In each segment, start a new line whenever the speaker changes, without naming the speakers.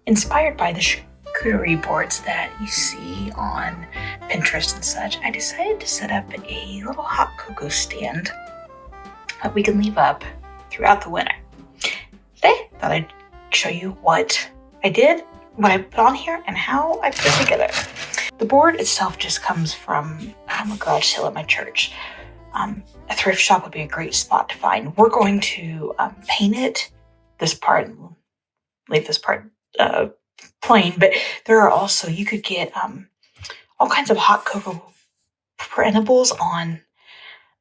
inspired by the charcuterie boards that you see on Pinterest and such, I decided to set up a little hot cocoa stand that we can leave up throughout the winter. Today, I thought I'd show you what I did, what I put on here, and how I put it together. The board itself just comes from a garage sale at my church. A thrift shop would be a great spot to find. We're going to paint it, this part, and leave this part plain, but there are also, you could get all kinds of hot cocoa printables on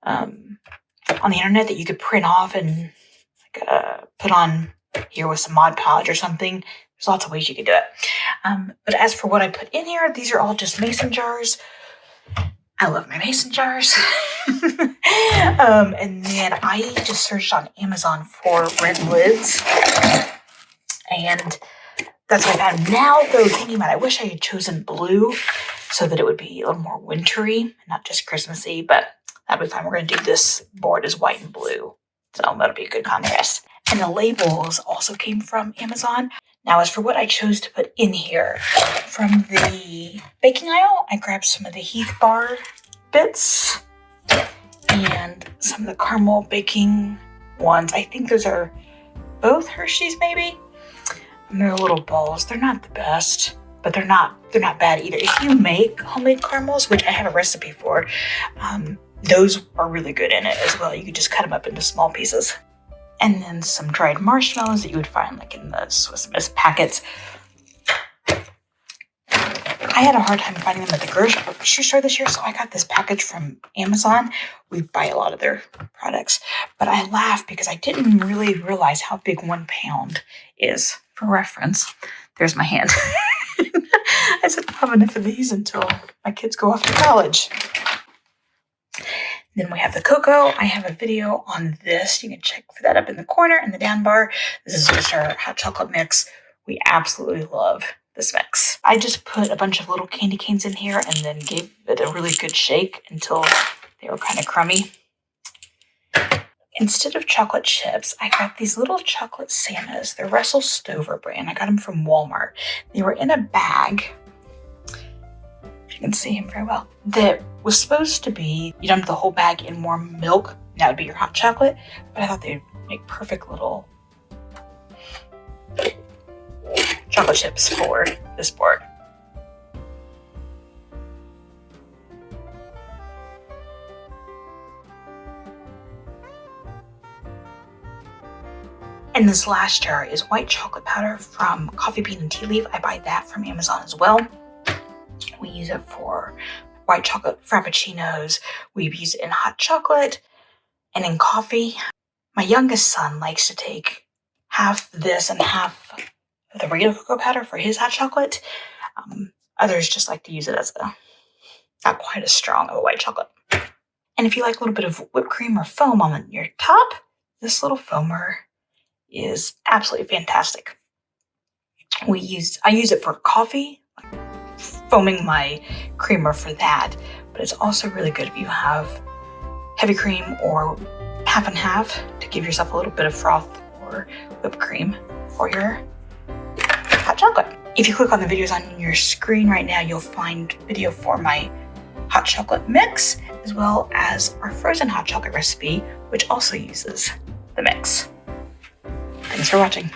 the internet that you could print off and put on here with some Mod Podge or something. There's lots of ways you could do it. But as for what I put in here, these are all just mason jars. I love my mason jars. And then I just searched on Amazon for red lids. And that's what I found. Now, though, thinking about it, I wish I had chosen blue so that it would be a little more wintry, not just Christmassy, but that'll be fine. We're going to do this board as white and blue. So that'll be a good contrast. And the labels also came from Amazon. Now, as for what I chose to put in here, from the baking aisle, I grabbed some of the Heath bar bits and some of the caramel baking ones. I think those are both Hershey's, maybe. And they're little balls. They're not the best, but they're not bad either. If you make homemade caramels, which I have a recipe for, those are really good in it as well. You could just cut them up into small pieces. And then some dried marshmallows that you would find like in the Swiss Miss packets. I had a hard time finding them at the grocery store this year, so I got this package from Amazon. We buy a lot of their products, but I laughed because I didn't really realize how big 1 pound is. For reference, there's my hand. I said I'll have enough of these until my kids go off to college. Then we have the cocoa. I have a video on this. You can check for that up in the corner in the down bar. This is just our hot chocolate mix. We absolutely love this mix. I just put a bunch of little candy canes in here and then gave it a really good shake until they were kind of crummy. Instead of chocolate chips, I got these little chocolate Santas. They're Russell Stover brand. I got them from Walmart. They were in a bag. You can see him very well. That was supposed to be, you dump the whole bag in warm milk. That would be your hot chocolate. But I thought they'd make perfect little chocolate chips for this board. And this last jar is white chocolate powder from Coffee Bean and Tea Leaf. I buy that from Amazon as well. We use it for white chocolate frappuccinos. We use it in hot chocolate and in coffee. My youngest son likes to take half this and half of the regular cocoa powder for his hot chocolate. Others just like to use it as not quite as strong of a white chocolate. And if you like a little bit of whipped cream or foam on your top, this little foamer is absolutely fantastic. I use it for coffee, foaming my creamer for that, but it's also really good if you have heavy cream or half and half to give yourself a little bit of froth or whipped cream for your hot chocolate. If you click on the videos on your screen right now, you'll find video for my hot chocolate mix, as well as our frozen hot chocolate recipe, which also uses the mix. Thanks for watching.